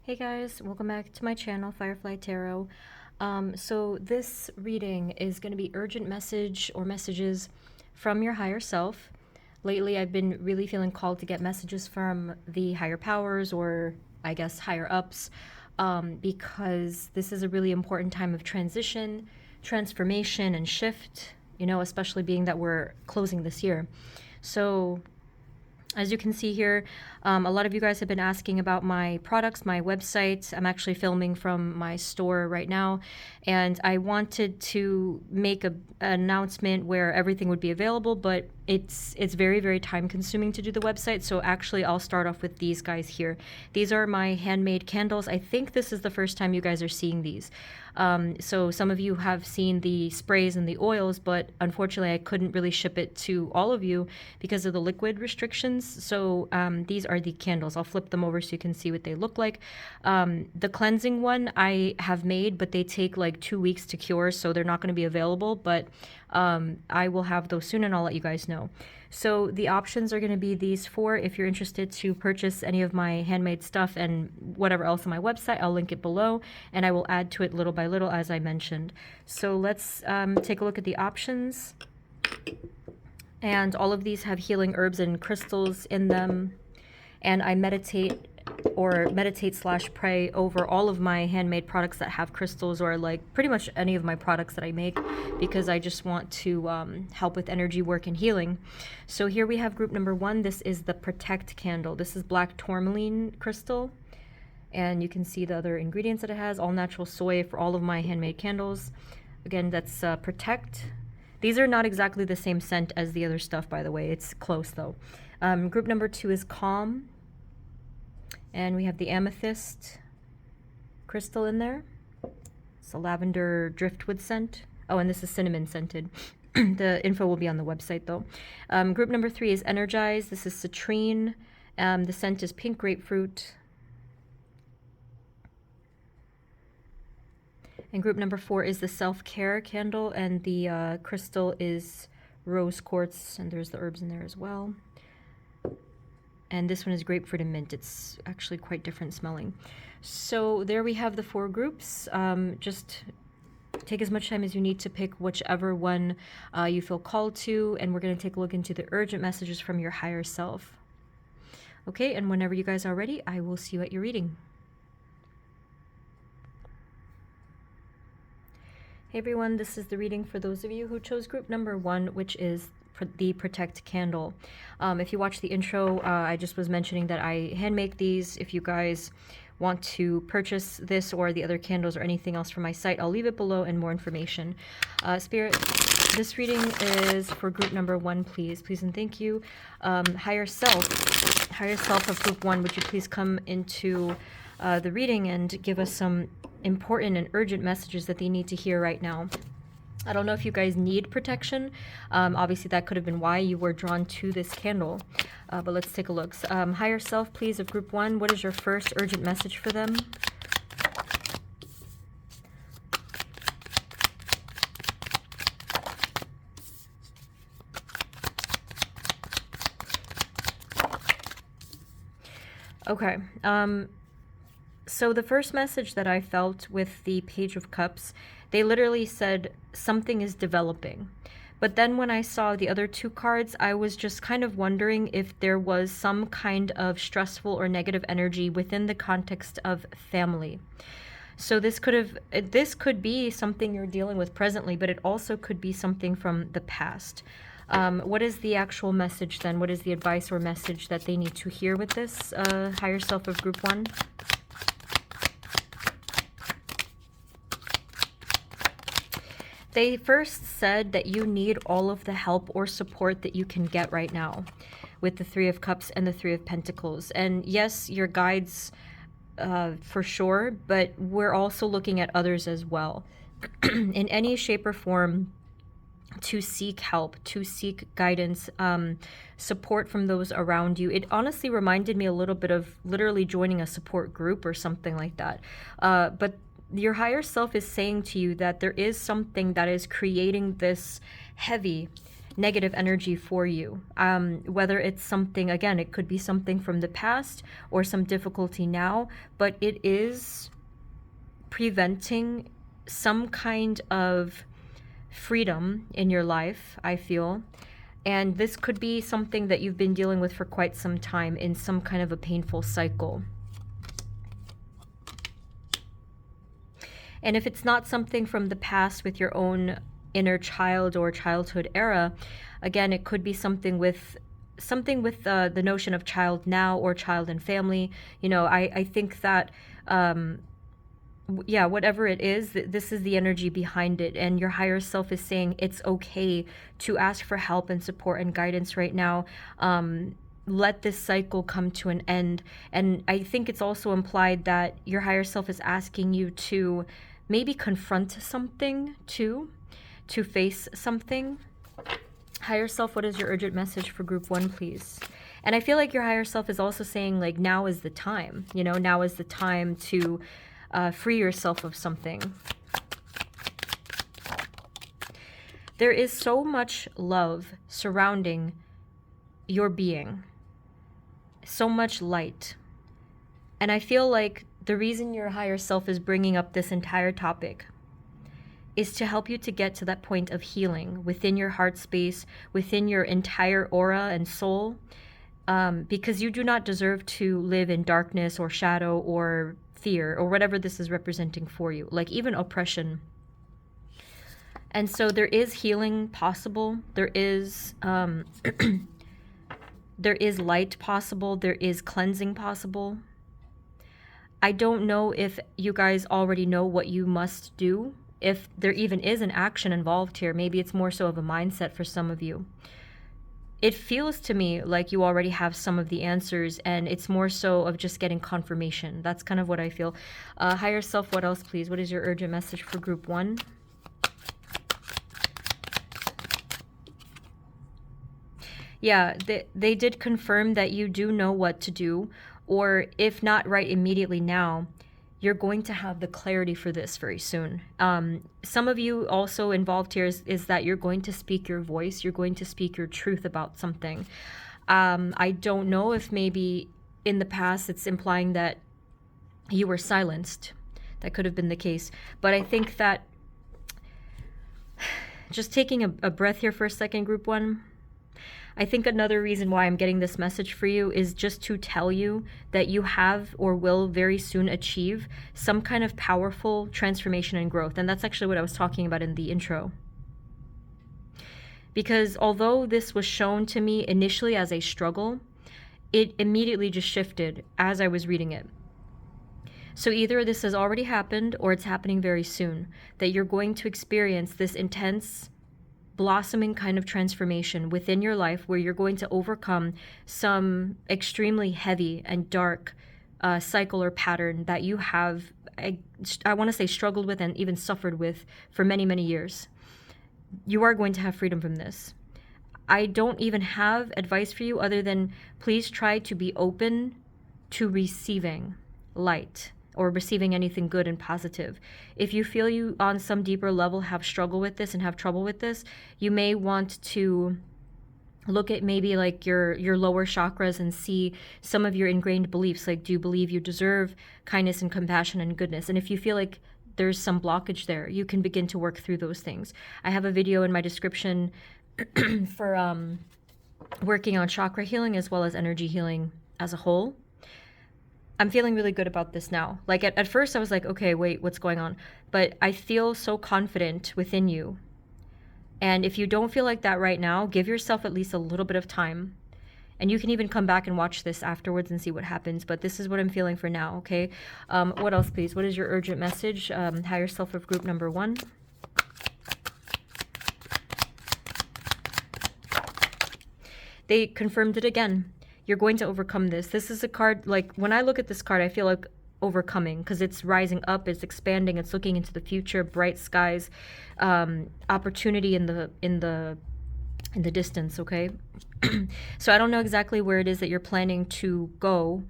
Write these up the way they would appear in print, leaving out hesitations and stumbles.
Hey guys, welcome back to my channel, Firefly Tarot. So this reading is going to be urgent message or messages from your higher self. Lately, I've been really feeling called to get messages from the higher powers, or I guess higher ups, because this is a really important time of transition, transformation, and shift, especially being that we're closing this year. So as you can see here, a lot of you guys have been asking about my products, my website. I'm actually filming from my store right now, and I wanted to make an announcement where everything would be available, but it's very, very time consuming to do the website. So actually I'll start off with these guys here. These are my handmade candles. I think this is the first time you guys are seeing these. So some of you have seen the sprays and the oils, but unfortunately I couldn't really ship it to all of you because of the liquid restrictions. So these are the candles. I'll flip them over so you can see what they look like. The cleansing one I have made, but they take like 2 weeks to cure, so they're not going to be available, but I will have those soon and I'll let you guys know. So the options are going to be these four. If you're interested to purchase any of my handmade stuff and whatever else on my website, I'll link it below, and I will add to it little by little as I mentioned. So let's take a look at the options. And all of these have healing herbs and crystals in them. And I meditate / pray over all of my handmade products that have crystals, or like pretty much any of my products that I make, because I just want to help with energy work and healing. So here we have group number 1. This is the Protect candle. This is black tourmaline crystal, and you can see the other ingredients that it has. All natural soy for all of my handmade candles. Again, that's Protect. These are not exactly the same scent as the other stuff, by the way. It's close though. Group number 2 is Calm. And we have the amethyst crystal in there. It's a lavender driftwood scent. Oh, and this is cinnamon scented. The info will be on the website though. Group number 3 is Energize. This is citrine. The scent is pink grapefruit. And group number 4 is the Self-Care candle, and the crystal is rose quartz, and there's the herbs in there as well. And this one is grapefruit and mint. It's actually quite different smelling. So there we have the 4 groups. Just take as much time as you need to pick whichever one you feel called to, and we're going to take a look into the urgent messages from your higher self. Okay, and whenever you guys are ready, I will see you at your reading. Hey everyone, this is the reading for those of you who chose group number 1, which is the Protect candle. If you watch the intro, I just was mentioning that I hand make these. If you guys want to purchase this or the other candles or anything else from my site, I'll leave it below and more information. Spirit, this reading is for group number 1, please and thank you. Higher self of group 1, would you please come into the reading and give us some important and urgent messages that they need to hear right now. I don't know if you guys need protection. Obviously, that could have been why you were drawn to this candle. But let's take a look. Higher self, please, of group 1. What is your first urgent message for them? Okay. So the first message that I felt with the Page of Cups, they literally said something is developing. But then when I saw the other 2 cards, I was just kind of wondering if there was some kind of stressful or negative energy within the context of family. So this could be something you're dealing with presently, but it also could be something from the past. What is the actual message then? What is the advice or message that they need to hear with this higher self of group 1? They first said that you need all of the help or support that you can get right now with the 3 of Cups and the 3 of Pentacles. And yes, your guides for sure, but we're also looking at others as well. In any shape or form, to seek help, to seek guidance, support from those around you. It honestly reminded me a little bit of literally joining a support group or something like that. But your higher self is saying to you that there is something that is creating this heavy negative energy for you. Whether it's something, again, it could be something from the past or some difficulty now, but it is preventing some kind of freedom in your life, I feel. And this could be something that you've been dealing with for quite some time in some kind of a painful cycle. And if it's not something from the past with your own inner child or childhood era, again, it could be something with the notion of child now or child and family. You know, I think that yeah, whatever it is, this is the energy behind it. And your higher self is saying it's okay to ask for help and support and guidance right now. Let this cycle come to an end. And I think it's also implied that your higher self is asking you to maybe confront something too, to face something. Higher self, what is your urgent message for group 1, please? And I feel like your higher self is also saying, like, now is the time. You know, now is the time to free yourself of something. There is so much love surrounding your being, so much light. And I feel like the reason your higher self is bringing up this entire topic is to help you to get to that point of healing within your heart space, within your entire aura and soul, because you do not deserve to live in darkness or shadow or fear or whatever this is representing for you, like even oppression. And so there is healing possible. There is there is light possible. There is cleansing possible. I don't know if you guys already know what you must do, if there even is an action involved here. Maybe it's more so of a mindset for some of you. It feels to me like you already have some of the answers, and it's more so of just getting confirmation. That's kind of what I feel. Higher self, what else, please? What is your urgent message for group 1? Yeah, they did confirm that you do know what to do, or if not right immediately now, you're going to have the clarity for this very soon. Some of you also involved here is that you're going to speak your voice. You're going to speak your truth about something. I don't know if maybe in the past it's implying that you were silenced. That could have been the case. But I think that just taking a breath here for a second, group 1, I think another reason why I'm getting this message for you is just to tell you that you have or will very soon achieve some kind of powerful transformation and growth. And that's actually what I was talking about in the intro. Because although this was shown to me initially as a struggle, it immediately just shifted as I was reading it. So either this has already happened or it's happening very soon, that you're going to experience this intense blossoming kind of transformation within your life where you're going to overcome some extremely heavy and dark cycle or pattern that you have, I want to say, struggled with and even suffered with for many, many years. You are going to have freedom from this. I don't even have advice for you other than please try to be open to receiving light or receiving anything good and positive. If you feel you on some deeper level have struggle with this and have trouble with this, you may want to look at maybe like your lower chakras and see some of your ingrained beliefs. Like, do you believe you deserve kindness and compassion and goodness? And if you feel like there's some blockage there, you can begin to work through those things. I have a video in my description for working on chakra healing as well as energy healing as a whole. I'm feeling really good about this now. Like at first I was like, okay, wait, what's going on? But I feel so confident within you. And if you don't feel like that right now, give yourself at least a little bit of time. And you can even come back and watch this afterwards and see what happens. But this is what I'm feeling for now, okay? What else, please? What is your urgent message? Higher self of group number 1. They confirmed it again. You're going to overcome this. This is a card, like when I look at this card, I feel like overcoming because it's rising up, it's expanding, it's looking into the future, bright skies, opportunity in the distance, okay? So I don't know exactly where it is that you're planning to go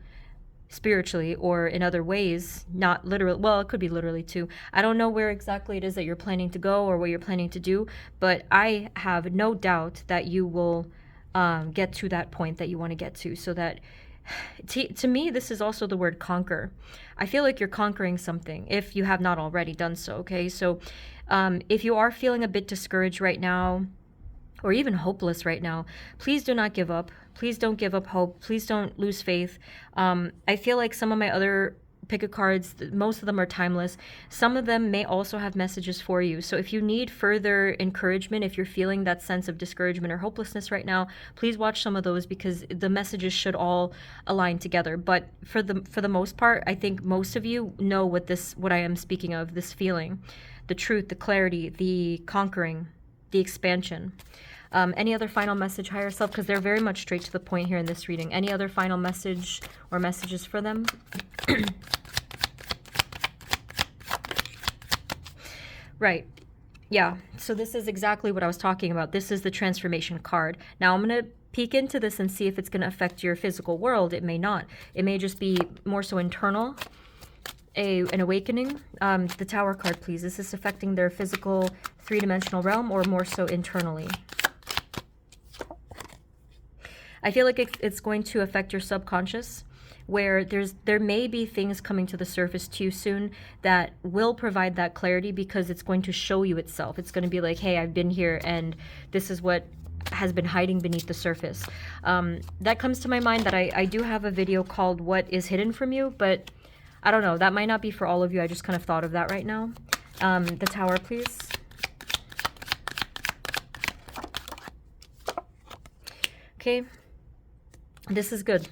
spiritually or in other ways, not literally. Well, it could be literally too. I don't know where exactly it is that you're planning to go or what you're planning to do, but I have no doubt that you will get to that point that you want to get to, so that to me, this is also the word conquer. I feel like you're conquering something if you have not already done so. Okay, so if you are feeling a bit discouraged right now, or even hopeless right now, please do not give up. Please don't give up hope. Please don't lose faith. I feel like some of my other pick a cards, most of them are timeless. Some of them may also have messages for you. So if you need further encouragement, if you're feeling that sense of discouragement or hopelessness right now, please watch some of those, because the messages should all align together. But for the most part, I think most of you know what I am speaking of, this feeling, the truth, the clarity, the conquering, the expansion. Any other final message, higher self? Because they're very much straight to the point here in this reading. Any other final message or messages for them? Right. Yeah. So this is exactly what I was talking about. This is the transformation card. Now I'm going to peek into this and see if it's going to affect your physical world. It may not. It may just be more so internal, an awakening. The Tower card, please. Is this affecting their physical three-dimensional realm or more so internally? I feel like it's going to affect your subconscious, where there may be things coming to the surface too soon that will provide that clarity, because it's going to show you itself. It's going to be like, hey, I've been here and this is what has been hiding beneath the surface. That comes to my mind that I do have a video called What is Hidden from You, but I don't know. That might not be for all of you. I just kind of thought of that right now. The Tower, please. Okay. This is good.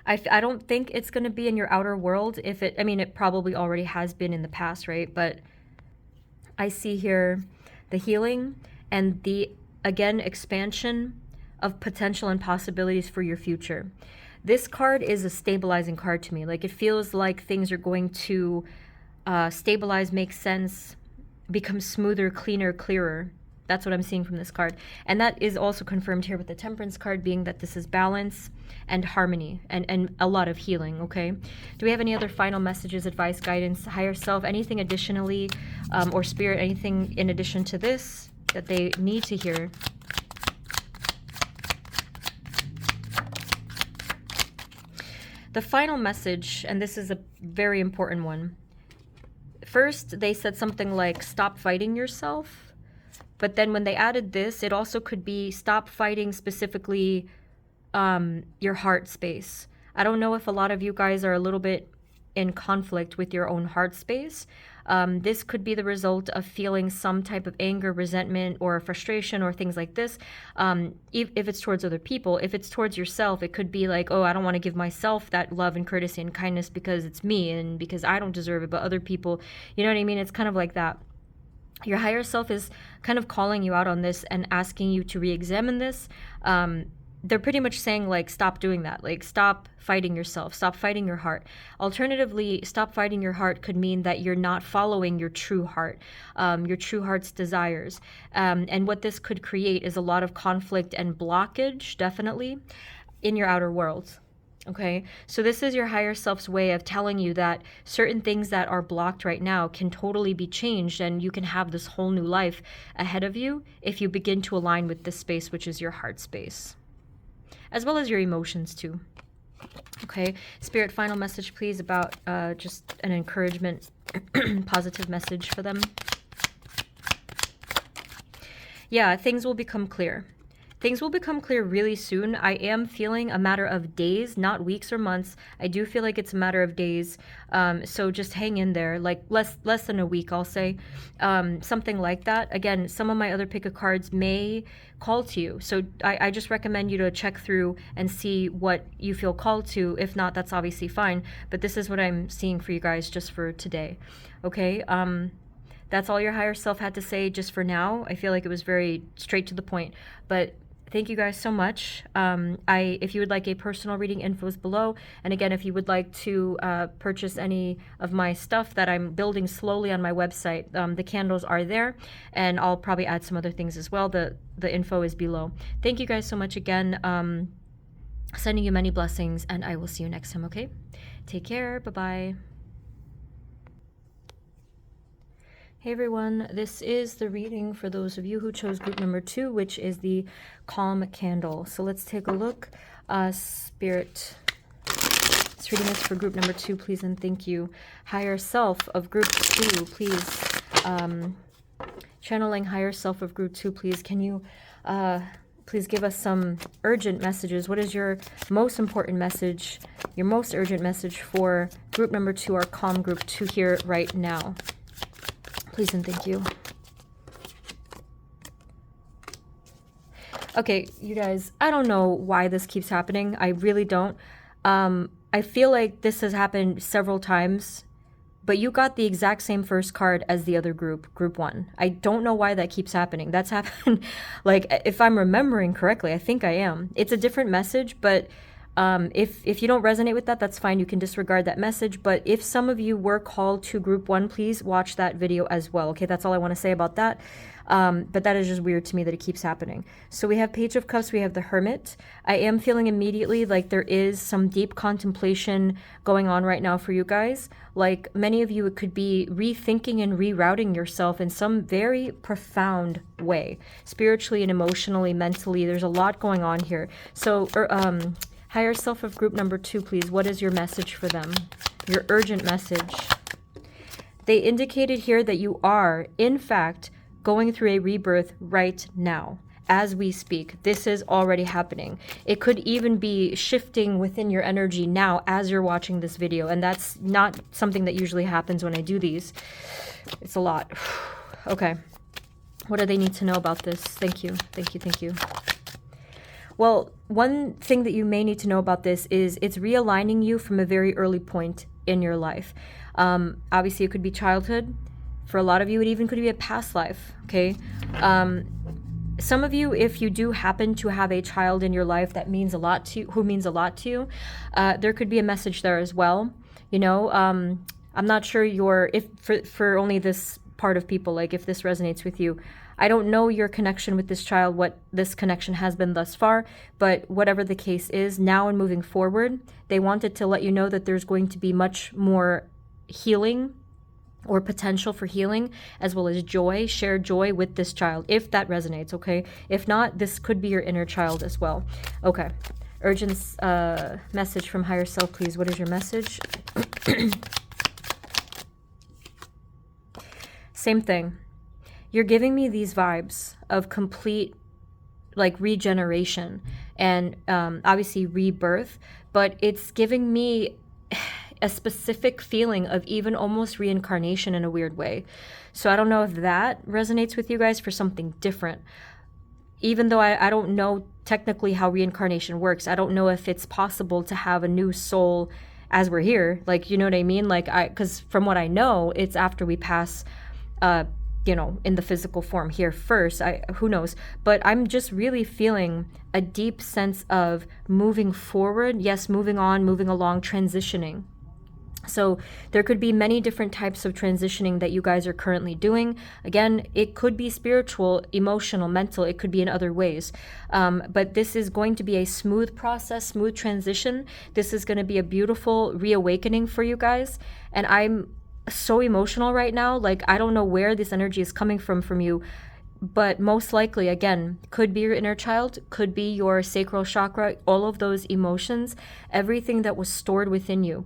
I don't think it's going to be in your outer world. I mean, it probably already has been in the past, right? But I see here the healing and the, again, expansion of potential and possibilities for your future. This card is a stabilizing card to me. Like, it feels like things are going to stabilize, make sense, become smoother, cleaner, clearer. That's what I'm seeing from this card. And that is also confirmed here with the Temperance card, being that this is balance and harmony and a lot of healing, okay? Do we have any other final messages, advice, guidance, higher self, anything additionally, or spirit, anything in addition to this that they need to hear? The final message, and this is a very important one. First, they said something like, stop fighting yourself. But then when they added this, it also could be stop fighting specifically your heart space. I don't know if a lot of you guys are a little bit in conflict with your own heart space. This could be the result of feeling some type of anger, resentment, or frustration, or things like this. If it's towards other people, if it's towards yourself, it could be like, oh, I don't want to give myself that love and courtesy and kindness because it's me and because I don't deserve it, but other people, you know what I mean? It's kind of like that. Your higher self is kind of calling you out on this and asking you to re-examine this. They're pretty much saying, like, stop doing that. Like, stop fighting yourself. Stop fighting your heart. Alternatively, stop fighting your heart could mean that you're not following your true heart, your true heart's desires. And what this could create is a lot of conflict and blockage, definitely, in your outer world. Okay, so this is your higher self's way of telling you that certain things that are blocked right now can totally be changed, and you can have this whole new life ahead of you if you begin to align with this space, which is your heart space, as well as your emotions too. Okay, Spirit, final message please about just an encouragement, positive message for them. Yeah, things will become clear. Things will become clear really soon. I am feeling a matter of days, not weeks or months. I do feel like it's a matter of days. So just hang in there, like less than a week, I'll say. Something like that. Again, some of my other pick a cards may call to you. So I just recommend you to check through and see what you feel called to. If not, that's obviously fine. But this is what I'm seeing for you guys just for today. Okay? That's all your higher self had to say just for now. I feel like it was very straight to the point. But thank you guys so much. If you would like a personal reading, info is below. And again, if you would like to purchase any of my stuff that I'm building slowly on my website, the candles are there, and I'll probably add some other things as well. The info is below. Thank you guys so much again. Sending you many blessings, and I will see you next time, okay? Take care. Bye-bye. Hey everyone, this is the reading for those of you who chose group number 2, which is the Calm Candle. So let's take a look. Spirit, this reading is for group number 2, please and thank you. Higher Self of group 2, please. Channeling Higher Self of group 2, please. Can you please give us some urgent messages? What is your most important message, your most urgent message for group number 2, our Calm group 2 here right now? Please and thank you. Okay, you guys, I don't know why this keeps happening. I really don't. I feel like this has happened several times, but you got the exact same first card as the other group, group 1. I don't know why that keeps happening. That's happened, like, if I'm remembering correctly, I think I am. It's a different message, but if you don't resonate with that, that's fine. You can disregard that message. But if some of you were called to group 1, please watch that video as well. Okay, that's all I want to say about that. But that is just weird to me that it keeps happening. So we have Page of Cups, we have the Hermit. I am feeling immediately like there is some deep contemplation going on right now for you guys. Like many of you, it could be rethinking and rerouting yourself in some very profound way, spiritually and emotionally, mentally. There's a lot going on here. So, Higher Self of group number 2, please. What is your message for them? Your urgent message. They indicated here that you are, in fact, going through a rebirth right now, as we speak. This is already happening. It could even be shifting within your energy now as you're watching this video, and that's not something that usually happens when I do these. It's a lot. Okay. What do they need to know about this? Thank you. Thank you. Thank you. Well, one thing that you may need to know about this is it's realigning you from a very early point in your life. Obviously, it could be childhood. For a lot of you, it even could be a past life, okay? Some of you, if you do happen to have a child in your life that means a lot to you, who means a lot to you, there could be a message there as well. You know, I'm not sure for only this part of people, like if this resonates with you, I don't know your connection with this child, what this connection has been thus far, but whatever the case is, now and moving forward, they wanted to let you know that there's going to be much more healing or potential for healing, as well as joy, shared joy with this child, if that resonates, okay? If not, this could be your inner child as well. Okay. Urgent message from Higher Self, please. What is your message? Same thing. You're giving me these vibes of complete, like, regeneration and obviously rebirth, but it's giving me a specific feeling of even almost reincarnation in a weird way. So I don't know if that resonates with you guys for something different. Even though I don't know technically how reincarnation works, I don't know if it's possible to have a new soul as we're here. Like, you know what I mean? Like, because from what I know, it's after we pass, you know, in the physical form here first. Who knows? But I'm just really feeling a deep sense of moving forward. Yes, moving on, moving along, transitioning. So there could be many different types of transitioning that you guys are currently doing. Again, it could be spiritual, emotional, mental. It could be in other ways. But this is going to be a smooth process, smooth transition. This is going to be a beautiful reawakening for you guys. And I'm so emotional right now. Like, I don't know where this energy is coming from you. But most likely, again, could be your inner child, could be your sacral chakra, all of those emotions, everything that was stored within you.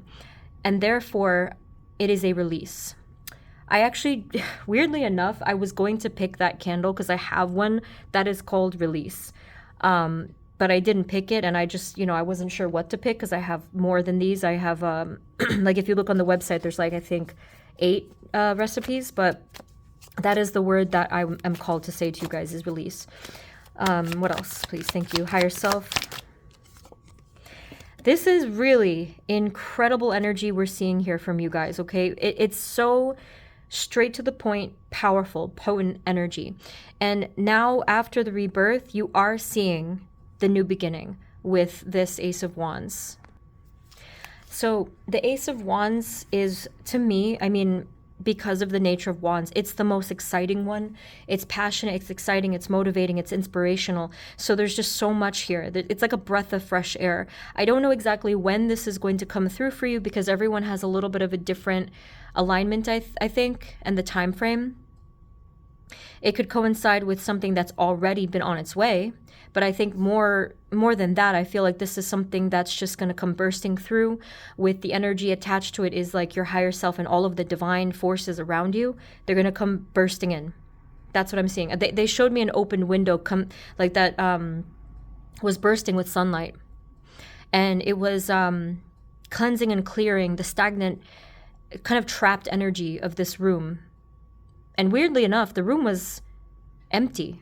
And therefore, it is a release. I actually, weirdly enough, I was going to pick that candle because I have one that is called Release. But I didn't pick it, and I just, you know, I wasn't sure what to pick because I have more than these. I have, like, if you look on the website, there's like, I think 8 recipes, but that is the word that I am called to say to you guys is release. What else, please? Thank you. Higher Self. This is really incredible energy we're seeing here from you guys, okay? It's so straight to the point, powerful, potent energy. And now after the rebirth, you are seeing the new beginning with this Ace of Wands. So the Ace of Wands is, to me, I mean, because of the nature of wands. It's the most exciting one. It's passionate, it's exciting, it's motivating, it's inspirational. So there's just so much here. It's like a breath of fresh air. I don't know exactly when this is going to come through for you because everyone has a little bit of a different alignment, I think, and the time frame. It could coincide with something that's already been on its way. But I think more than that, I feel like this is something that's just going to come bursting through with the energy attached to it is like your higher self and all of the divine forces around you. They're going to come bursting in. That's what I'm seeing. They showed me an open window come like that was bursting with sunlight. And it was cleansing and clearing the stagnant, kind of trapped energy of this room. And weirdly enough, the room was empty.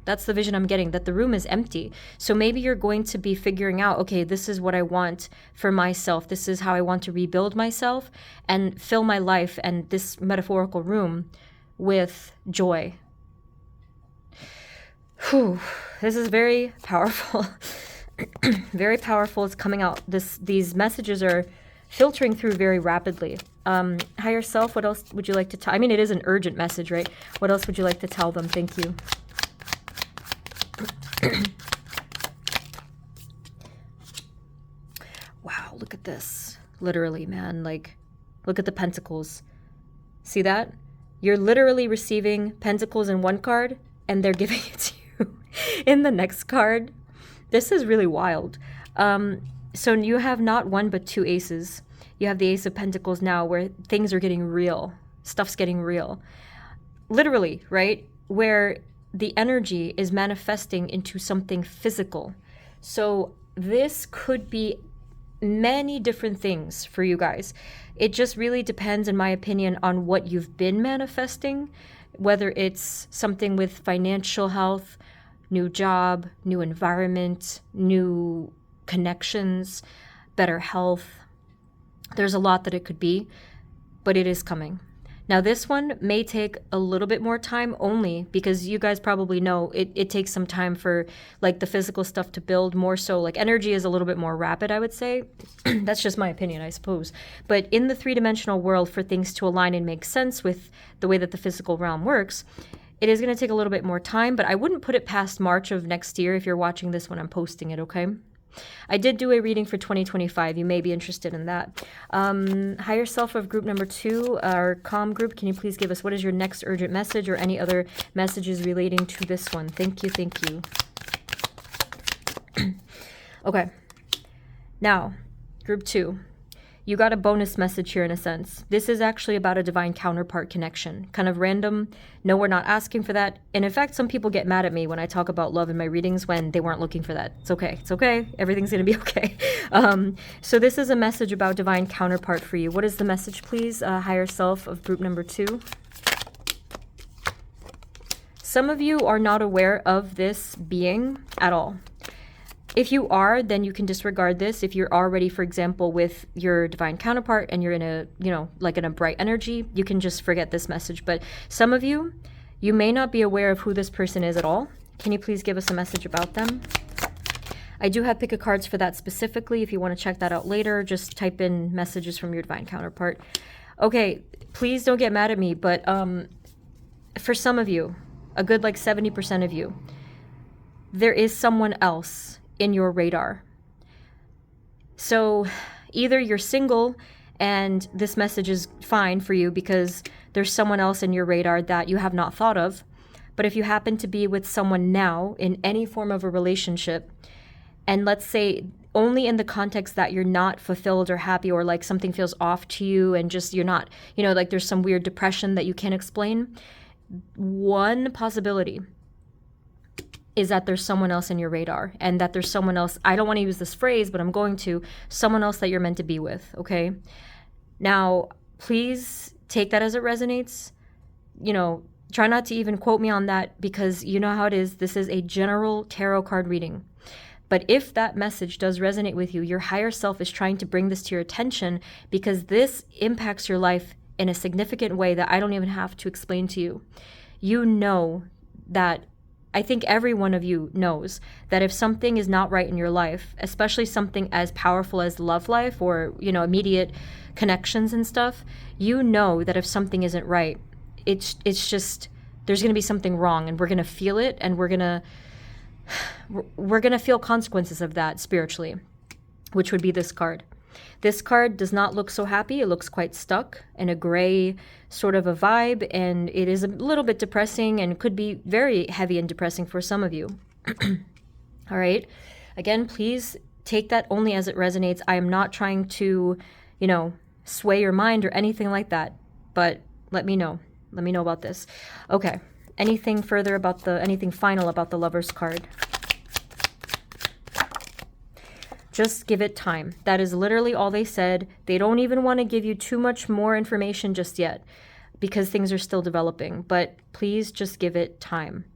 That's the vision I'm getting, that the room is empty. So maybe you're going to be figuring out, okay, this is what I want for myself. This is how I want to rebuild myself and fill my life and this metaphorical room with joy. Whew. This is very powerful. Very powerful. It's coming out. These messages are filtering through very rapidly. Higher self, what else would you like to tell? I mean, it is an urgent message, right? What else would you like to tell them? Thank you. Wow, look at this. Literally, man. Like, look at the pentacles. See that? You're literally receiving pentacles in one card, and they're giving it to you in the next card. This is really wild. So you have not one, but two aces. You have the Ace of Pentacles now, where things are getting real. Stuff's getting real. Literally, right? Where the energy is manifesting into something physical. So this could be many different things for you guys. It just really depends, in my opinion, on what you've been manifesting, whether it's something with financial health, new job, new environment, new connections, better health. There's a lot that it could be, but it is coming. Now, this one may take a little bit more time, only because you guys probably know it takes some time for like the physical stuff to build more. So like energy is a little bit more rapid, I would say. That's just my opinion, I suppose. But in the three-dimensional world, for things to align and make sense with the way that the physical realm works, it is going to take a little bit more time, but I wouldn't put it past March of next year if you're watching this when I'm posting it, okay? I did do a reading for 2025. You may be interested in that. Higher self of group number 2, our calm group, can you please give us what is your next urgent message or any other messages relating to this one? Thank you, thank you. Okay. Now, group 2. You got a bonus message here in a sense. This is actually about a divine counterpart connection. Kind of random. No, we're not asking for that. And in fact, some people get mad at me when I talk about love in my readings when they weren't looking for that. It's okay. It's okay. Everything's going to be okay. So this is a message about divine counterpart for you. What is the message, please? Higher self of group number 2. Some of you are not aware of this being at all. If you are, then you can disregard this. If you're already, for example, with your divine counterpart and you're in a, like in a bright energy, you can just forget this message. But some of you, you may not be aware of who this person is at all. Can you please give us a message about them? I do have pick a cards for that specifically. If you want to check that out later, just type in messages from your divine counterpart. Okay, please don't get mad at me, but for some of you, a good like 70% of you, there is someone else in your radar. So either you're single and this message is fine for you because there's someone else in your radar that you have not thought of. But if you happen to be with someone now in any form of a relationship, and let's say only in the context that you're not fulfilled or happy, or like something feels off to you and just you're not, like there's some weird depression that you can't explain, one possibility is that there's someone else in your radar, and that there's someone else, I don't want to use this phrase, but I'm going to, someone else that you're meant to be with, okay? Now, please take that as it resonates. Try not to even quote me on that, because you know how it is. This is a general tarot card reading. But if that message does resonate with you, your higher self is trying to bring this to your attention, because this impacts your life in a significant way that I don't even have to explain to you. You know that I think every one of you knows that if something is not right in your life, especially something as powerful as love life or, immediate connections and stuff, you know that if something isn't right, it's just, there's going to be something wrong, and we're going to feel it, and we're going to feel consequences of that spiritually, which would be this card. This card does not look so happy. It looks quite stuck in a gray sort of a vibe, and it is a little bit depressing and could be very heavy and depressing for some of you. All right. Again, please take that only as it resonates. I am not trying to, sway your mind or anything like that, but let me know. Let me know about this. Okay. Anything final about the Lover's card? Just give it time. That is literally all they said. They don't even want to give you too much more information just yet because things are still developing, but please just give it time.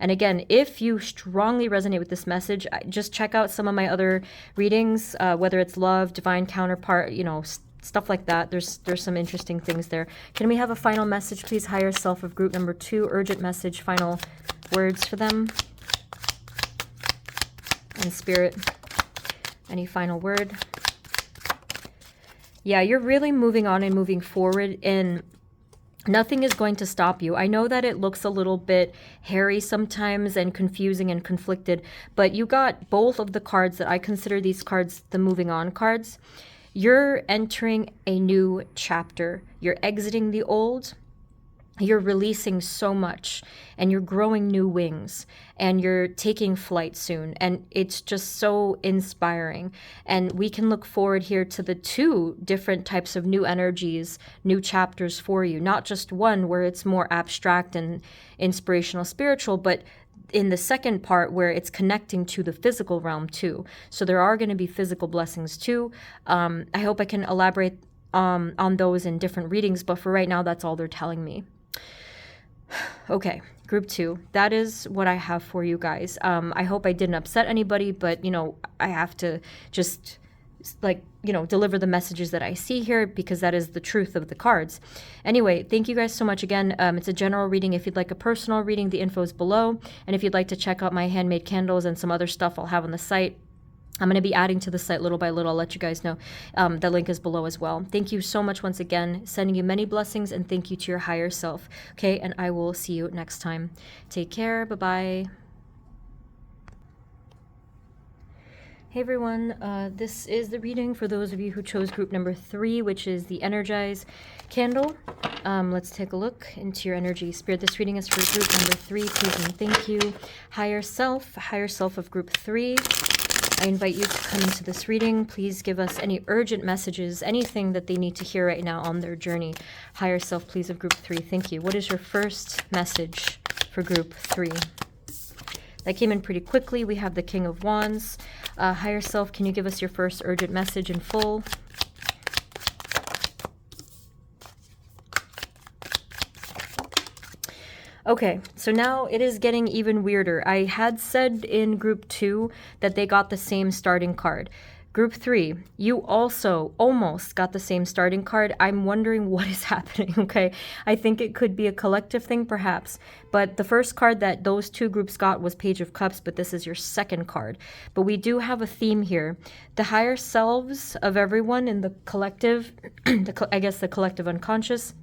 And again, if you strongly resonate with this message, just check out some of my other readings, whether it's love, divine counterpart, stuff like that. There's some interesting things there. Can we have a final message, please? Higher self of group number 2, urgent message, final words for them. And spirit. Any final word? Yeah, you're really moving on and moving forward, and nothing is going to stop you. I know that it looks a little bit hairy sometimes and confusing and conflicted, but you got both of the cards that I consider these cards the moving on cards. You're entering a new chapter. You're exiting the old. You're releasing so much, and you're growing new wings, and you're taking flight soon, and it's just so inspiring. And we can look forward here to the 2 different types of new energies, new chapters for you, not just one where it's more abstract and inspirational, spiritual, but in the second part where it's connecting to the physical realm too. So there are going to be physical blessings too. I hope I can elaborate on those in different readings, but for right now, that's all they're telling me. Okay, group 2. That is what I have for you guys. I hope I didn't upset anybody, but, I have to just, deliver the messages that I see here because that is the truth of the cards. Anyway, thank you guys so much again. It's a general reading. If you'd like a personal reading, the info is below. And if you'd like to check out my handmade candles and some other stuff I'll have on the site, I'm going to be adding to the site little by little. I'll let you guys know. The link is below as well. Thank you so much once again. Sending you many blessings, and thank you to your higher self. Okay, and I will see you next time. Take care. Bye-bye. Hey everyone, this is the reading for those of you who chose group number 3, which is the Energize candle. Let's take a look into your energy. Spirit, this reading is for group number 3. Please and thank you. Higher self of group 3. I invite you to come into this reading. Please give us any urgent messages, anything that they need to hear right now on their journey. Higher self, please, of group 3. Thank you. What is your first message for group 3? That came in pretty quickly. We have the King of Wands. Higher self, can you give us your first urgent message in full? Okay, so now it is getting even weirder. I had said in group 2 that they got the same starting card. Group 3, you also almost got the same starting card. I'm wondering what is happening, okay? I think it could be a collective thing, perhaps. But the first card that those 2 groups got was Page of Cups, but this is your second card. But we do have a theme here. The higher selves of everyone in the collective, I guess the collective unconscious,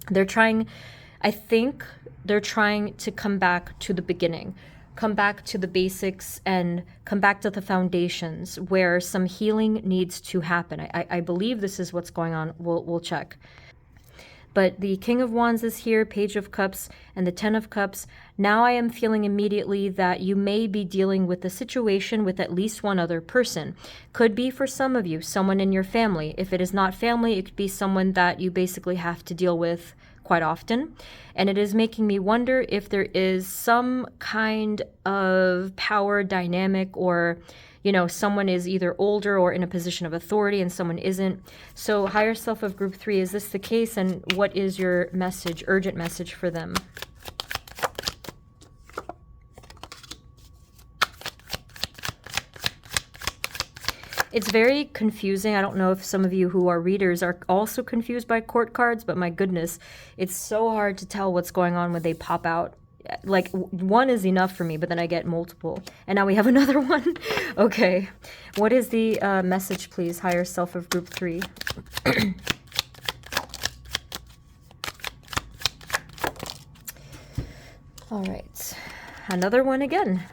I think they're trying to come back to the beginning, come back to the basics, and come back to the foundations where some healing needs to happen. I believe this is what's going on. We'll check. But the King of Wands is here, Page of Cups, and the 10 of Cups. Now I am feeling immediately that you may be dealing with a situation with at least one other person. Could be for some of you, someone in your family. If it is not family, it could be someone that you basically have to deal with quite often. And it is making me wonder if there is some kind of power dynamic, or someone is either older or in a position of authority and someone isn't. So higher self of group 3, is this the case? And what is your message, urgent message for them? It's very confusing. I don't know if some of you who are readers are also confused by court cards, but my goodness, it's so hard to tell what's going on when they pop out. like one is enough for me, but then I get multiple. And now we have another one. Okay. What is the message, please? Higher self of group 3. All right. Another one again.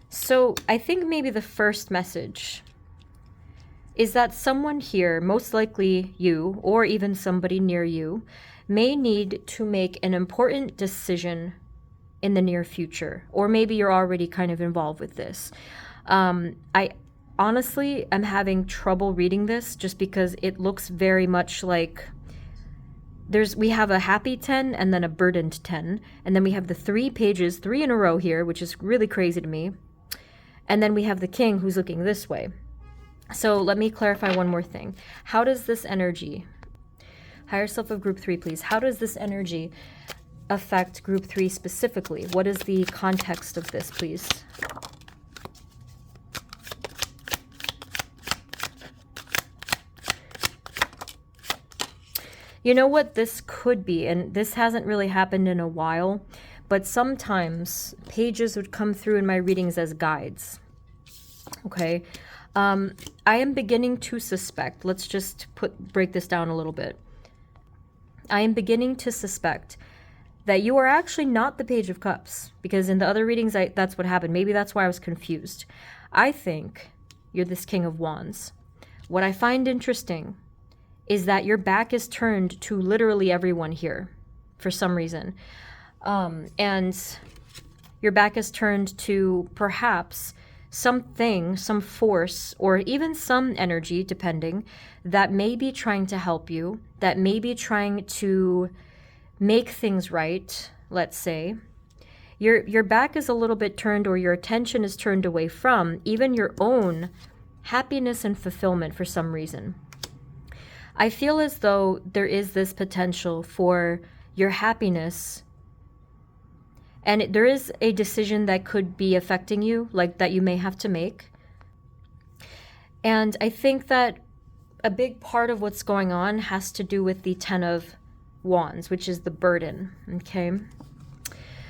So I think maybe the first message is that someone here, most likely you, or even somebody near you, may need to make an important decision in the near future. Or maybe you're already kind of involved with this. I honestly am having trouble reading this just because it looks very much like we have a happy 10 and then a burdened 10. And then we have the 3 pages, 3 in a row here, which is really crazy to me. And then we have the king who's looking this way. So let me clarify one more thing. How does this energy, higher self of group 3, please, how does this energy affect group 3 specifically? What is the context of this, please? You know what this could be, and this hasn't really happened in a while, but sometimes pages would come through in my readings as guides. Okay. I am beginning to suspect, let's just break this down a little bit. I am beginning to suspect that you are actually not the Page of Cups, because in the other readings, that's what happened. Maybe that's why I was confused. I think you're this King of Wands. What I find interesting is that your back is turned to literally everyone here for some reason. And your back is turned to perhaps something, some force, or even some energy, depending, that may be trying to help you, that may be trying to make things right, let's say. Your back is a little bit turned, or your attention is turned away from even your own happiness and fulfillment for some reason. I feel as though there is this potential for your happiness, and there is a decision that could be affecting you, like that you may have to make. And I think that a big part of what's going on has to do with the 10 of Wands, which is the burden, okay?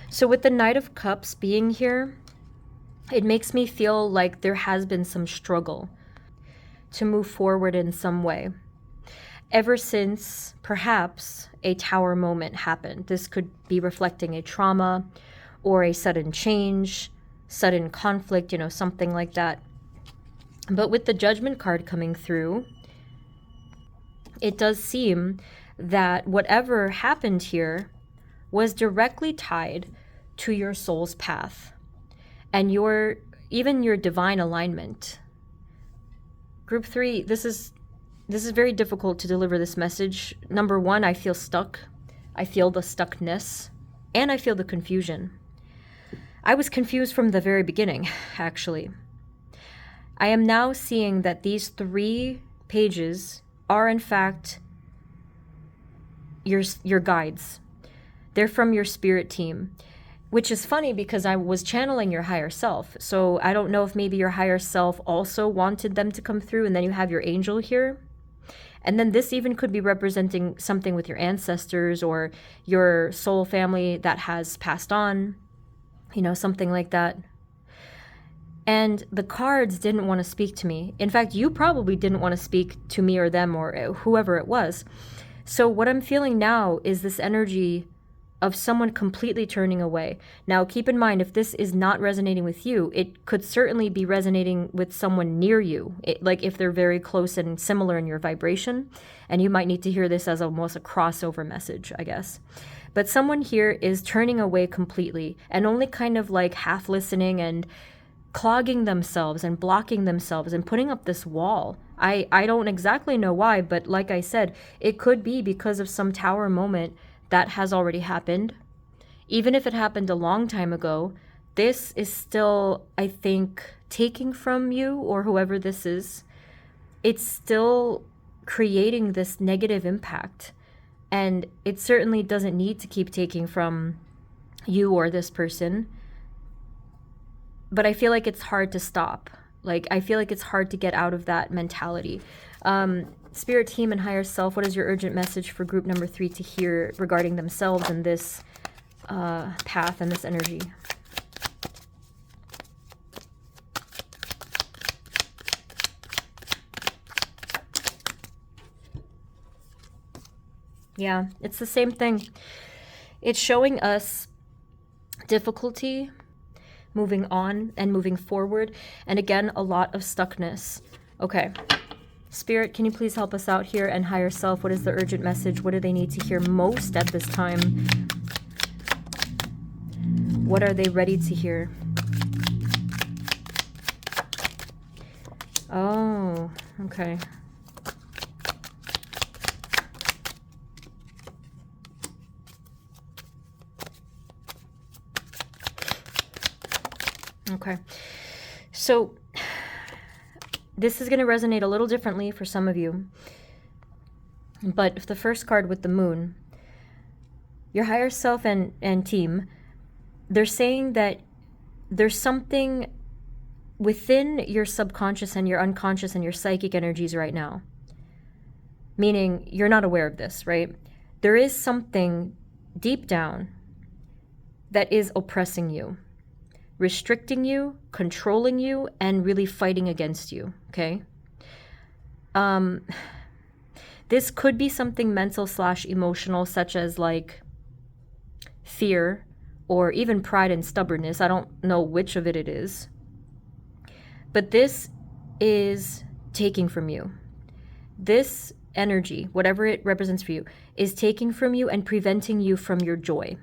So with the Knight of Cups being here, it makes me feel like there has been some struggle to move forward in some way. Ever since perhaps a tower moment happened. This could be reflecting a trauma or a sudden change, sudden conflict, something like that. But with the Judgment card coming through, it does seem that whatever happened here was directly tied to your soul's path and even your divine alignment. Group 3, this is very difficult to deliver this message. Number 1, I feel stuck. I feel the stuckness, and I feel the confusion. I was confused from the very beginning, actually. I am now seeing that these 3 pages are in fact your guides. They're from your spirit team, which is funny because I was channeling your higher self. So I don't know if maybe your higher self also wanted them to come through, and then you have your angel here. And then this even could be representing something with your ancestors or your soul family that has passed on, something like that. And the cards didn't want to speak to me. In fact, you probably didn't want to speak to me or them or whoever it was. So what I'm feeling now is this energy of someone completely turning away. Now, keep in mind, if this is not resonating with you, it could certainly be resonating with someone near you, like if they're very close and similar in your vibration, and you might need to hear this as almost a crossover message, I guess. But someone here is turning away completely and only kind of like half listening and clogging themselves and blocking themselves and putting up this wall. I don't exactly know why, but like I said, it could be because of some tower moment that has already happened. Even if it happened a long time ago, this is still, I think, taking from you or whoever this is. It's still creating this negative impact. And it certainly doesn't need to keep taking from you or this person. But I feel like it's hard to stop. I feel like it's hard to get out of that mentality. Spirit team and higher self, what is your urgent message for group number 3 to hear regarding themselves and this path and this energy. Yeah, it's the same thing. It's showing us difficulty moving on and moving forward. And again, a lot of stuckness. Okay. Spirit, can you please help us out here? And higher self, what is the urgent message? What do they need to hear most at this time? What are they ready to hear? Oh, okay. Okay. So this is going to resonate a little differently for some of you. But the first card with the moon, your higher self and team, they're saying that there's something within your subconscious and your unconscious and your psychic energies right now. Meaning you're not aware of this, right? There is something deep down that is oppressing you, restricting you, controlling you, and really fighting against you, okay? This could be something mental / emotional, such as like fear or even pride and stubbornness. I don't know which of it is. But this is taking from you. This energy, whatever it represents for you, is taking from you and preventing you from your joy.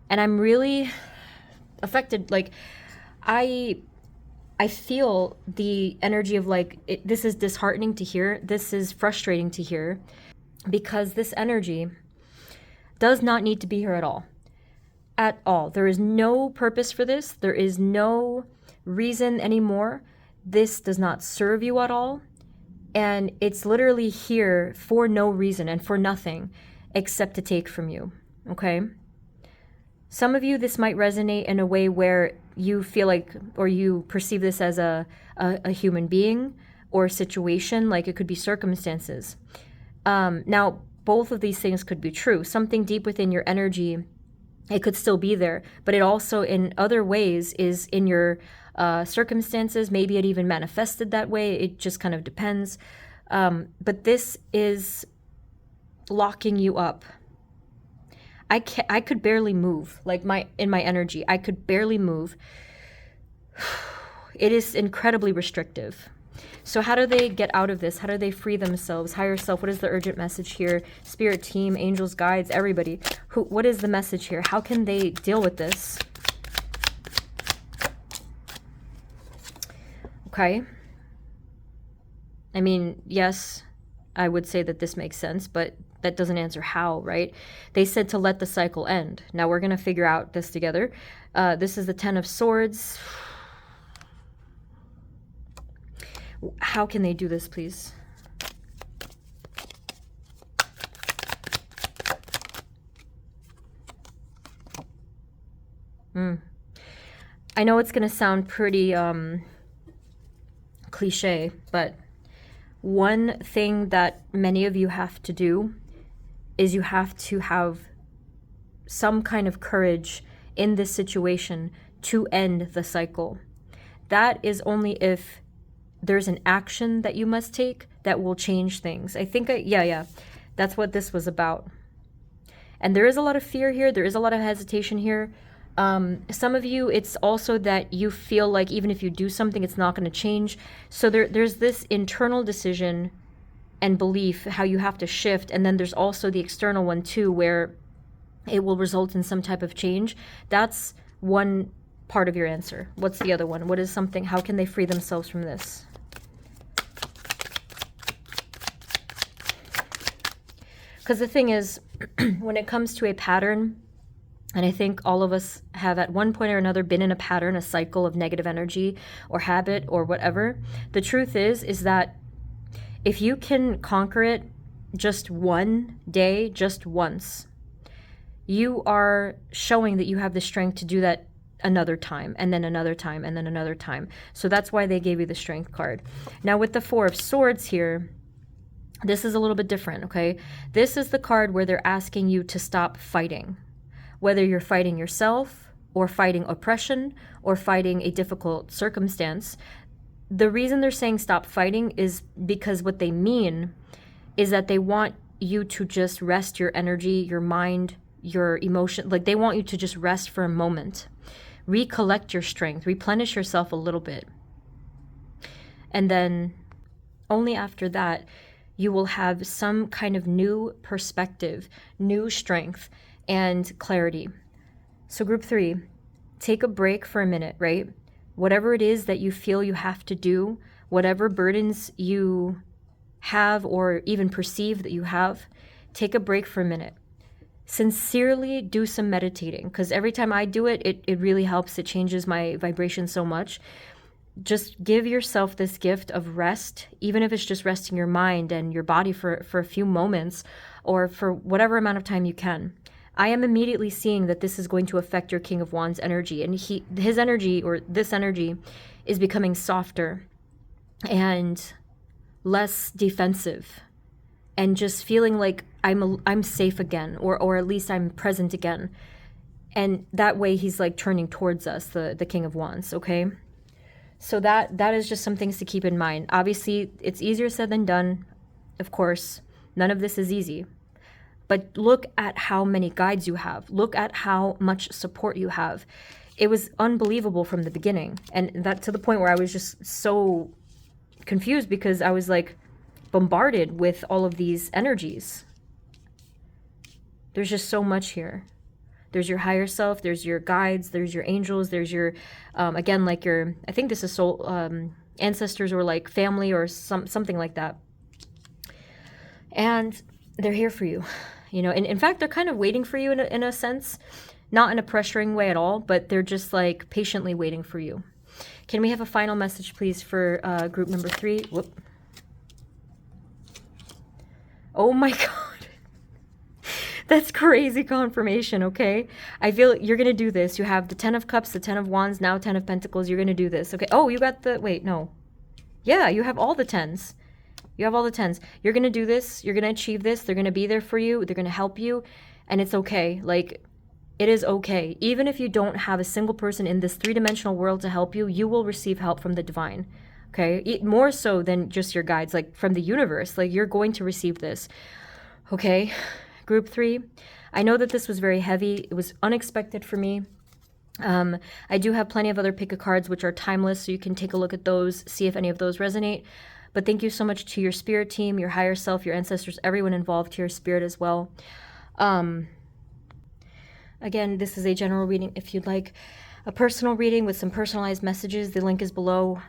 And I'm really affected. Like, I feel the energy of like, this is disheartening to hear. This is frustrating to hear, because this energy does not need to be here at all. At all. There is no purpose for this. There is no reason anymore. This does not serve you at all. And it's literally here for no reason and for nothing except to take from you. Okay? Some of you, this might resonate in a way where you feel like, or you perceive this as a human being or a situation, like it could be circumstances. Now, both of these things could be true. Something deep within your energy, it could still be there, but it also in other ways is in your circumstances. Maybe it even manifested that way. It just kind of depends. But this is locking you up. I could barely move, like in my energy. I could barely move. It is incredibly restrictive. So how do they get out of this? How do they free themselves? Higher self, what is the urgent message here? Spirit team, angels, guides, everybody. What is the message here? How can they deal with this? Okay. I mean, yes, I would say that this makes sense, but that doesn't answer how, right? They said to let the cycle end. Now we're going to figure out this together. This is the 10 of Swords. How can they do this, please? I know it's going to sound pretty cliche, but one thing that many of you have to do is you have to have some kind of courage in this situation to end the cycle. That is only if there's an action that you must take that will change things. I think, yeah, that's what this was about. And there is a lot of fear here. There is a lot of hesitation here. Some of you, it's also that you feel like even if you do something, it's not going to change. So there's this internal decision and belief, how you have to shift. And then there's also the external one too, where it will result in some type of change. That's one part of your answer. What's the other one? What is something, how can they free themselves from this? Because the thing is, when it comes to a pattern, and I think all of us have at one point or another been in a pattern, a cycle of negative energy or habit or whatever. The truth is that if you can conquer it just one day, just once, you are showing that you have the strength to do that another time, and then another time, and then another time. So that's why they gave you the strength card. Now with the 4 of Swords here, this is a little bit different, okay? This is the card where they're asking you to stop fighting. whether you're fighting yourself or fighting oppression or fighting a difficult circumstance. The reason they're saying stop fighting is because what they mean is that they want you to just rest your energy, your mind, your emotion. Like, they want you to just rest for a moment, recollect your strength, replenish yourself a little bit. And then only after that, you will have some kind of new perspective, new strength, and clarity. So group 3, take a break for a minute, right? Whatever it is that you feel you have to do, whatever burdens you have or even perceive that you have, take a break for a minute. Sincerely do some meditating, because every time I do it, it really helps. It changes my vibration so much. Just give yourself this gift of rest, even if it's just resting your mind and your body for a few moments or for whatever amount of time you can. I am immediately seeing that this is going to affect your King of Wands energy, and his energy, or this energy, is becoming softer and less defensive, and just feeling like I'm safe again, or at least I'm present again. And that way he's like turning towards us, the King of Wands, okay? So that is just some things to keep in mind. Obviously, it's easier said than done. Of course, none of this is easy. But look at how many guides you have. Look at how much support you have. It was unbelievable from the beginning. And that to the point where I was just so confused, because I was like bombarded with all of these energies. There's just so much here. There's your higher self, there's your guides, there's your angels, there's your, again, like your, I think this is soul, ancestors, or like family, or something like that. And they're here for you. You know, and in fact, they're kind of waiting for you in a sense, not in a pressuring way at all, but they're just like patiently waiting for you. Can we have a final message, please, for group number 3? Whoop. Oh my God. That's crazy confirmation, okay? I feel you're going to do this. You have the 10 of Cups, the 10 of Wands, now 10 of Pentacles. You're going to do this, okay? Oh, you got the, wait, no. Yeah, you have all the 10s. You have all the 10s. You're going to do this. You're going to achieve this. They're going to be there for you. They're going to help you. And it's okay. Like, it is okay. Even if you don't have a single person in this three-dimensional world to help you, you will receive help from the divine. Okay? More so than just your guides, like from the universe. Like, you're going to receive this. Okay? Group 3. I know that this was very heavy. It was unexpected for me. I do have plenty of other pick a cards which are timeless, so you can take a look at those, see if any of those resonate. But thank you so much to your spirit team, your higher self, your ancestors, everyone involved, to your spirit as well. Again, this is a general reading. If you'd like a personal reading with some personalized messages, the link is below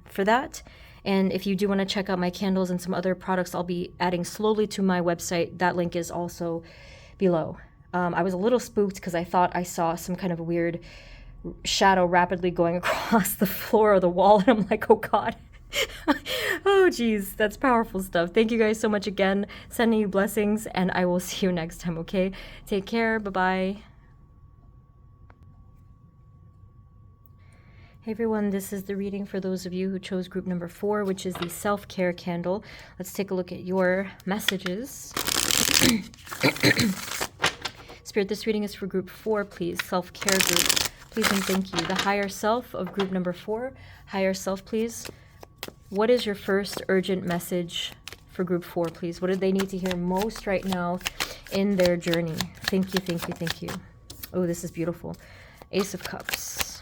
for that. And if you do want to check out my candles and some other products I'll be adding slowly to my website, that link is also below. I was a little spooked because I thought I saw some kind of weird shadow rapidly going across the floor or the wall, and I'm like, oh God. Oh geez, that's powerful stuff. Thank you guys so much again. Sending you blessings, and I will see you next time, okay? Take care. Bye-bye. Hey everyone, this is the reading for those of you who chose group number 4, which is the self-care candle. Let's take a look at your messages. Spirit, this reading is for group 4, please. Self-care group. Please and thank you. The higher self of group number 4. Higher self, please. What is your first urgent message for group 4, please? What do they need to hear most right now in their journey? Thank you, thank you, thank you. Oh, this is beautiful. Ace of Cups.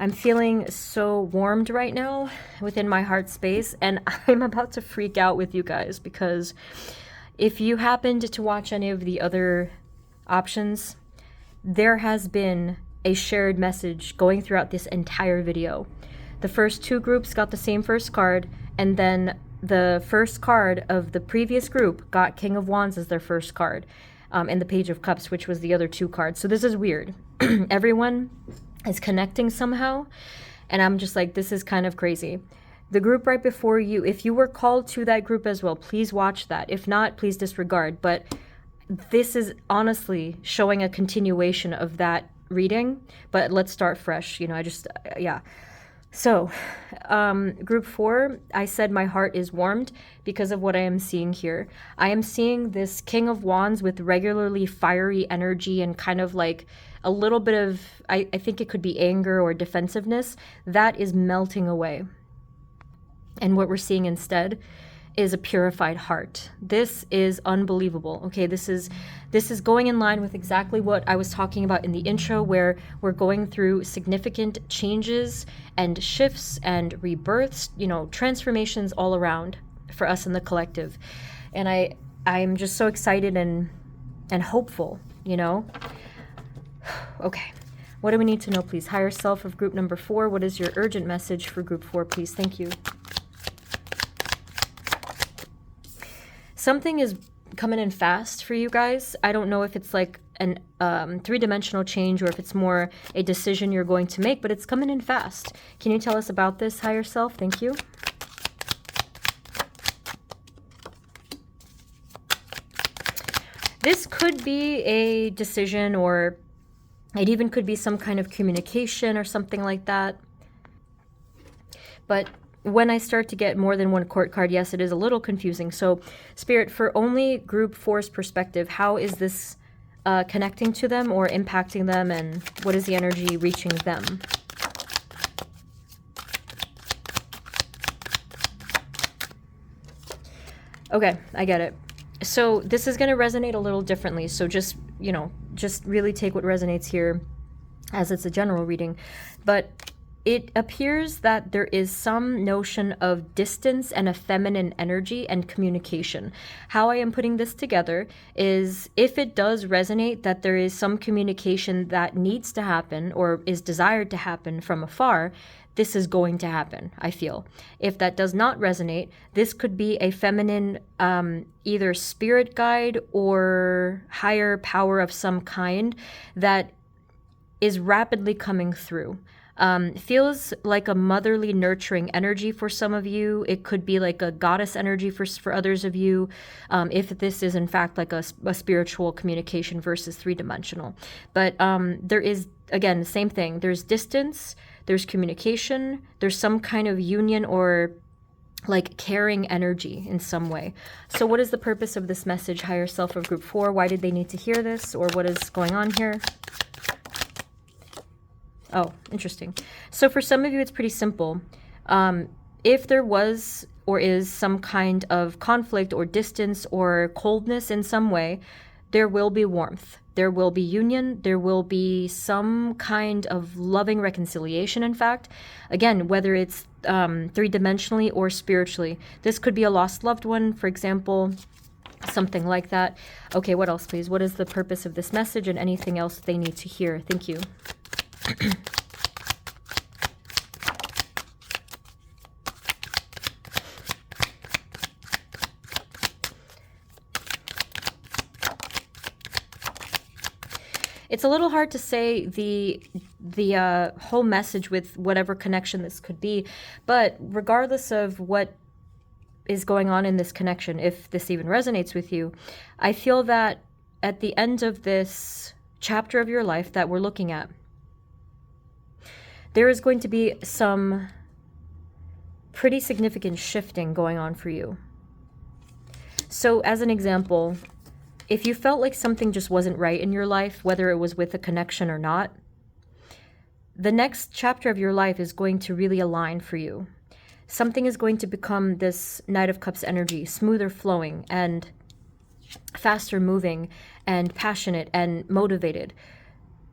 I'm feeling so warmed right now within my heart space, and I'm about to freak out with you guys, because if you happened to watch any of the other options, there has been a shared message going throughout this entire video. The first 2 groups got the same first card, and then the first card of the previous group got King of Wands as their first card, and the Page of Cups, which was the other 2 cards. So this is weird. Everyone is connecting somehow, and I'm just like, this is kind of crazy. The group right before you, if you were called to that group as well, please watch that. If not, please disregard. But this is honestly showing a continuation of that reading, but let's start fresh. You know, I just, yeah. So, group 4, I said my heart is warmed because of what I am seeing here. I am seeing this King of Wands with regularly fiery energy and kind of like a little bit of, I think it could be anger or defensiveness, that is melting away. And what we're seeing instead is a purified heart. This is unbelievable. Okay, this is going in line with exactly what I was talking about in the intro, where we're going through significant changes and shifts and rebirths, transformations all around for us in the collective. And I'm just so excited and hopeful, Okay. What do we need to know, please? Higher self of group number 4. What is your urgent message for group 4, please? Thank you. Something is coming in fast for you guys. I don't know if it's like an three-dimensional change or if it's more a decision you're going to make, but it's coming in fast. Can you tell us about this, higher self? Thank you. This could be a decision, or it even could be some kind of communication or something like that. But when I start to get more than one court card, yes, it is a little confusing. So, Spirit, for only group 4's perspective, how is this connecting to them or impacting them, and what is the energy reaching them? Okay, I get it. So this is going to resonate a little differently. So just really take what resonates here, as it's a general reading. But it appears that there is some notion of distance and a feminine energy and communication. How I am putting this together is, if it does resonate that there is some communication that needs to happen or is desired to happen from afar, this is going to happen, I feel. If that does not resonate, this could be a feminine either spirit guide or higher power of some kind that is rapidly coming through. Feels like a motherly, nurturing energy for some of you. It could be like a goddess energy for others of you, if this is in fact like a spiritual communication versus three-dimensional. But there is, again, the same thing. There's distance, there's communication, there's some kind of union or like caring energy in some way. So what is the purpose of this message, higher self of group 4? Why did they need to hear this, or what is going on here? Oh, interesting. So for some of you, it's pretty simple. If there was or is some kind of conflict or distance or coldness in some way, there will be warmth. There will be union. There will be some kind of loving reconciliation, in fact. Again, whether it's three-dimensionally or spiritually. This could be a lost loved one, for example, something like that. Okay, what else, please? What is the purpose of this message and anything else they need to hear? Thank you. It's a little hard to say the whole message with whatever connection this could be, but regardless of what is going on in this connection, if this even resonates with you, I feel that at the end of this chapter of your life that we're looking at, there is going to be some pretty significant shifting going on for you. So as an example, if you felt like something just wasn't right in your life, whether it was with a connection or not, the next chapter of your life is going to really align for you. Something is going to become this Knight of Cups energy, smoother flowing and faster moving and passionate and motivated.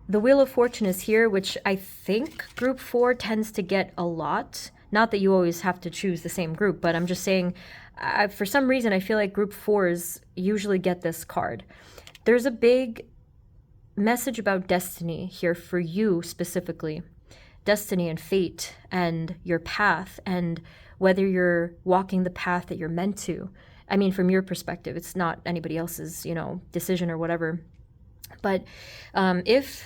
The Wheel of Fortune is here, which I think group 4 tends to get a lot. Not that you always have to choose the same group, but I'm just saying, for some reason, I feel like group 4s usually get this card. There's a big message about destiny here for you specifically. Destiny and fate and your path, and whether you're walking the path that you're meant to. I mean, from your perspective, it's not anybody else's, decision or whatever. But if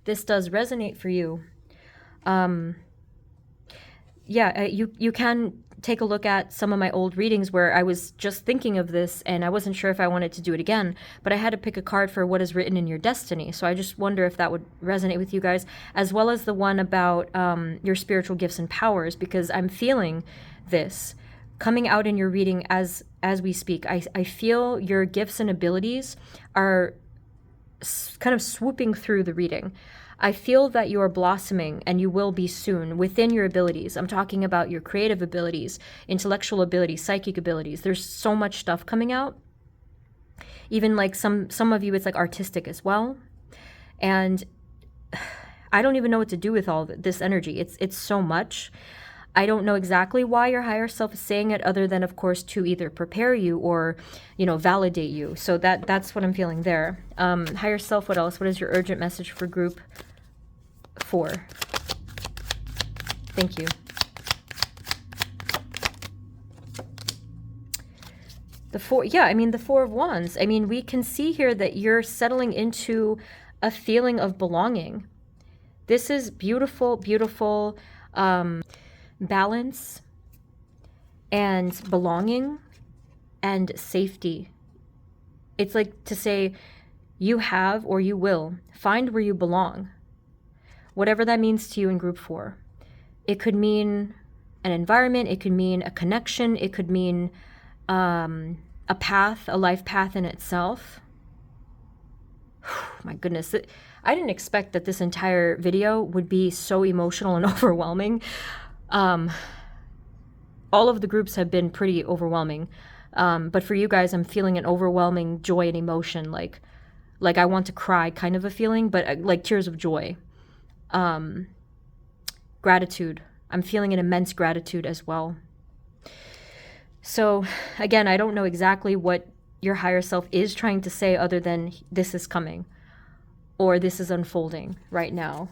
this does resonate for you, you can take a look at some of my old readings where I was just thinking of this and I wasn't sure if I wanted to do it again, but I had to pick a card for what is written in your destiny. So I just wonder if that would resonate with you guys, as well as the one about your spiritual gifts and powers, because I'm feeling this coming out in your reading as we speak. I feel your gifts and abilities are kind of swooping through the reading. I feel that you are blossoming, and you will be soon, within your abilities. I'm talking about your creative abilities, intellectual abilities, psychic abilities. There's so much stuff coming out. Even like some of you, it's like artistic as well. And I don't even know what to do with all this energy. It's so much. I don't know exactly why your higher self is saying it, other than, of course, to either prepare you or, validate you. So that's what I'm feeling there. Higher self, what else? What is your urgent message for group 4? Thank you. The 4, yeah, the 4 of Wands. We can see here that you're settling into a feeling of belonging. This is beautiful, beautiful balance and belonging and safety. It's like to say you have, or you will find where you belong. Whatever that means to you in group 4. It could mean an environment, it could mean a connection, it could mean a path, a life path in itself. My goodness, I didn't expect that this entire video would be so emotional and overwhelming. All of the groups have been pretty overwhelming. But for you guys, I'm feeling an overwhelming joy and emotion, like I want to cry kind of a feeling, but like tears of joy. Gratitude. I'm feeling an immense gratitude as well. So again, I don't know exactly what your higher self is trying to say, other than this is coming, or this is unfolding right now.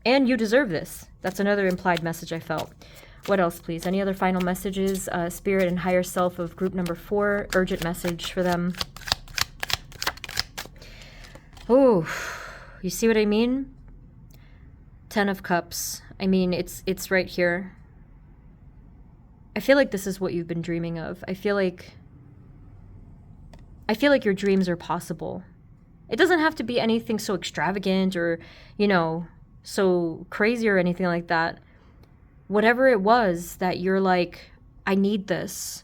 And you deserve this. That's another implied message I felt. What else, please? Any other final messages? Spirit and higher self of group number 4, urgent message for them. Oh, you see what I mean? 10 of Cups. It's right here. I feel like this is what you've been dreaming of. I feel like your dreams are possible. It doesn't have to be anything so extravagant or, so crazy or anything like that. Whatever it was that you're like, I need this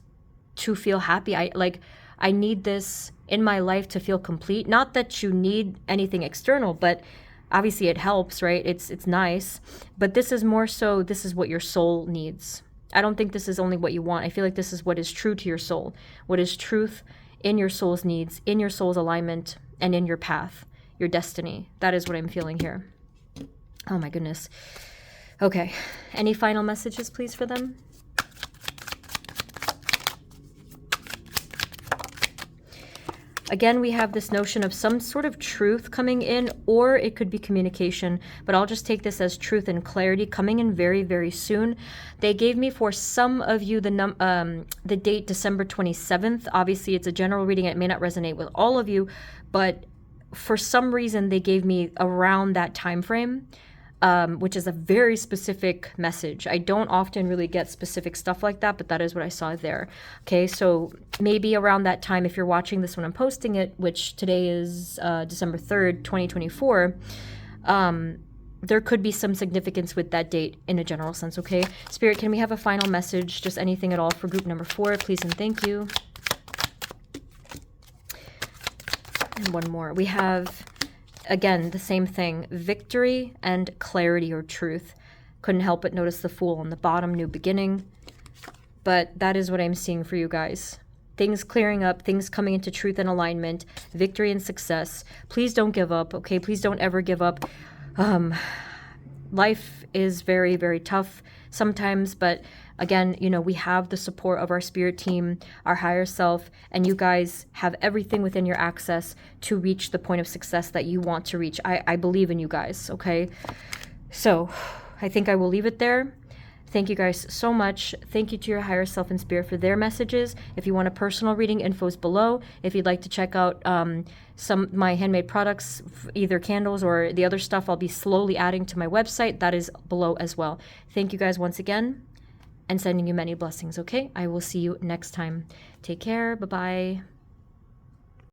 to feel happy. I need this in my life to feel complete. Not that you need anything external, but obviously it helps, right? It's nice. But this is more so, this is what your soul needs. I don't think this is only what you want. I feel like this is what is true to your soul. What is truth in your soul's needs, in your soul's alignment, and in your path, your destiny. That is what I'm feeling here. Oh my goodness. Okay. Any final messages, please, for them? Again, we have this notion of some sort of truth coming in, or it could be communication, but I'll just take this as truth and clarity coming in very, very soon. They gave me, for some of you, the date December 27th. Obviously, it's a general reading. It may not resonate with all of you, but for some reason, they gave me around that time frame. Which is a very specific message. I don't often really get specific stuff like that, but that is what I saw there. Okay, so maybe around that time, if you're watching this when I'm posting it, which today is December 3rd, 2024, there could be some significance with that date in a general sense, okay? Spirit, can we have a final message, just anything at all, for group number 4, please and thank you. And one more. We have... Again, the same thing, victory and clarity or truth. Couldn't help but notice the Fool on the bottom, new beginning. But that is what I'm seeing for you guys. Things clearing up, things coming into truth and alignment, victory and success. Please don't give up, okay? Please don't ever give up. Life is very, very tough sometimes, but again, we have the support of our spirit team, our higher self, and you guys have everything within your access to reach the point of success that you want to reach. I believe in you guys, okay? So I think I will leave it there. Thank you guys so much. Thank you to your higher self and spirit for their messages. If you want a personal reading, info's below. If you'd like to check out some of my handmade products, either candles or the other stuff I'll be slowly adding to my website, that is below as well. Thank you guys once again. and sending you many blessings, okay? I will see you next time. Take care. Bye-bye.